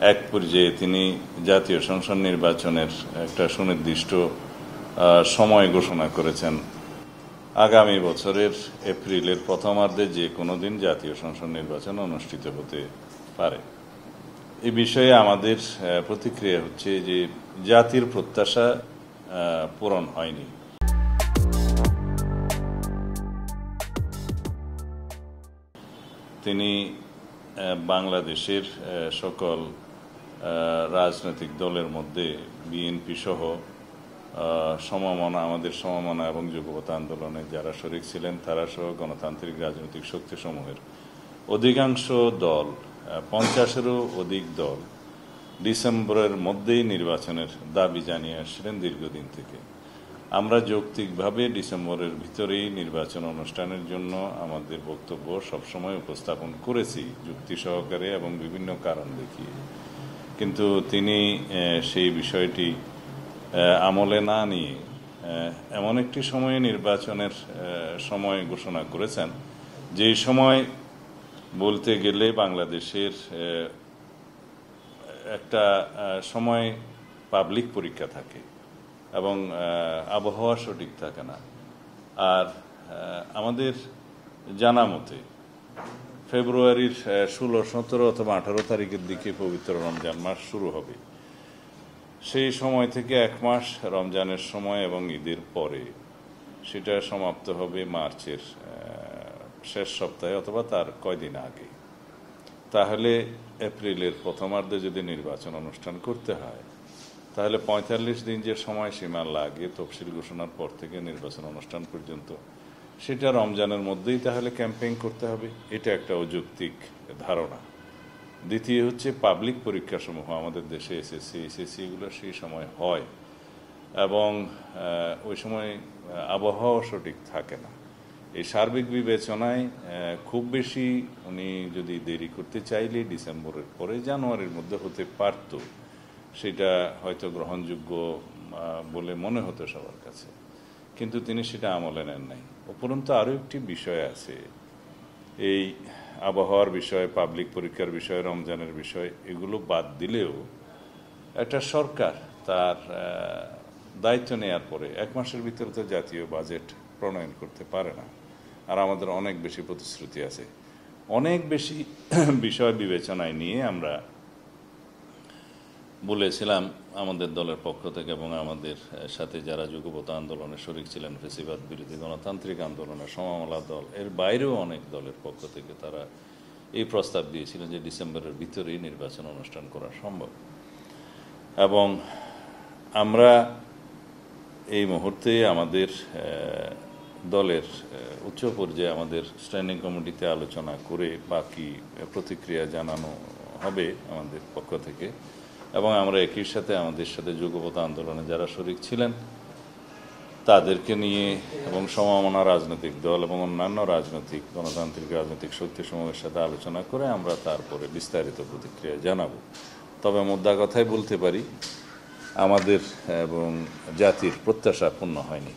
এক পর্যায়ে তিনি জাতীয় সংসদ নির্বাচনের একটা সুনির্দিষ্ট সময় ঘোষণা করেছেন। আগামী বছরের এপ্রিলের প্রথমার্ধে যে কোনো দিন জাতীয় সংসদ নির্বাচন অনুষ্ঠিত হতে পারে। এই বিষয়ে আমাদের প্রতিক্রিয়া হচ্ছে যে জাতির প্রত্যাশা পূরণ হয়নি। তিনি বাংলাদেশের সকল রাজনৈতিক দলের মধ্যে বিএনপি সহ আমাদের সমমনা এবং যুগপৎ আন্দোলনে যারা শরিক ছিলেন তারা সহ গণতান্ত্রিক রাজনৈতিক শক্তিসমূহের অধিকাংশ দল, 50-এরও অধিক দল ডিসেম্বরের মধ্যেই নির্বাচনের দাবি জানিয়ে আসছিলেন দীর্ঘদিন থেকে। আমরা যৌক্তিকভাবে ডিসেম্বরের ভিতরেই নির্বাচন অনুষ্ঠানের জন্য আমাদের বক্তব্য সবসময় উপস্থাপন করেছি, যুক্তি সহকারে এবং বিভিন্ন কারণ দেখিয়ে। কিন্তু তিনি সেই বিষয়টি আমলে না নিয়ে এমন একটি সময়ে নির্বাচনের সময় ঘোষণা করেছেন, যেই সময় বলতে গেলে বাংলাদেশের একটা সময় পাবলিক পরীক্ষা থাকে এবং আবহাওয়া সঠিক থাকে না। আর আমাদের জানা মতে ফেব্রুয়ারির 16, 17 অথবা 18 তারিখের দিকে পবিত্র রমজান মাস শুরু হবে। সেই সময় থেকে এক মাস রমজানের সময় এবং ঈদের পরে সেটা সমাপ্ত হবে মার্চের শেষ সপ্তাহে অথবা তার কয়দিন আগে। তাহলে এপ্রিলের প্রথমার্ধে যদি নির্বাচন অনুষ্ঠান করতে হয়, তাহলে 45 দিন যে সময়সীমা লাগে তফসিল ঘোষণার পর থেকে নির্বাচন অনুষ্ঠান পর্যন্ত, সেটা রমজানের মধ্যেই তাহলে ক্যাম্পেইন করতে হবে। এটা একটা অযৌক্তিক ধারণা। দ্বিতীয় হচ্ছে পাবলিক পরীক্ষাসমূহ আমাদের দেশে এসএসসি এগুলো সেই সময় হয় এবং ওই সময় আবহাওয়া সঠিক থাকে না। এই সার্বিক বিবেচনায় খুব বেশি উনি যদি দেরি করতে চাইলে ডিসেম্বরের পরে জানুয়ারির মধ্যে হতে পারত, সেটা হয়তো গ্রহণযোগ্য বলে মনে হতো সবার কাছে। কিন্তু তিনি সেটা আমলে নেন নাই। উপরন্তু আরও একটি বিষয় আছে, এই আবহাওয়ার বিষয়, পাবলিক পরীক্ষার বিষয়, রমজানের বিষয়, এগুলো বাদ দিলেও একটা সরকার তার দায়িত্ব নেওয়ার পরে 1 মাসের ভিতরে তো জাতীয় বাজেট প্রণয়ন করতে পারে না। আর আমাদের অনেক বেশি প্রতিশ্রুতি আছে। অনেক বেশি বিষয় বিবেচনায় নিয়ে আমরা বলেছিলাম আমাদের দলের পক্ষ থেকে এবং আমাদের সাথে যারা যুগপৎ আন্দোলনে শরিক ছিলেন, ফ্যাসিবাদ বিরোধী গণতান্ত্রিক আন্দোলনের সমমনা দল, এর বাইরেও অনেক দলের পক্ষ থেকে তারা এই প্রস্তাব দিয়েছিলেন যে ডিসেম্বরের ভিতরেই নির্বাচন অনুষ্ঠান করা সম্ভব। এবং আমরা এই মুহূর্তে আমাদের দলের উচ্চ পর্যায়ে আমাদের স্ট্যান্ডিং কমিটিতে আলোচনা করে বাকি প্রতিক্রিয়া জানানো হবে আমাদের পক্ষ থেকে। এবং আমরা একই সাথে আমাদের সাথে যুগপৎ আন্দোলনে যারা শরিক ছিলেন তাদেরকে নিয়ে এবং সমমনা রাজনৈতিক দল এবং অন্যান্য রাজনৈতিক গণতান্ত্রিক রাজনৈতিক শক্তিসমূহের সাথে আলোচনা করে আমরা তারপরে বিস্তারিত প্রতিক্রিয়া জানাব। তবে মোদ্দা কথাই বলতে পারি, আমাদের এবং জাতির প্রত্যাশা পূর্ণ হয়নি।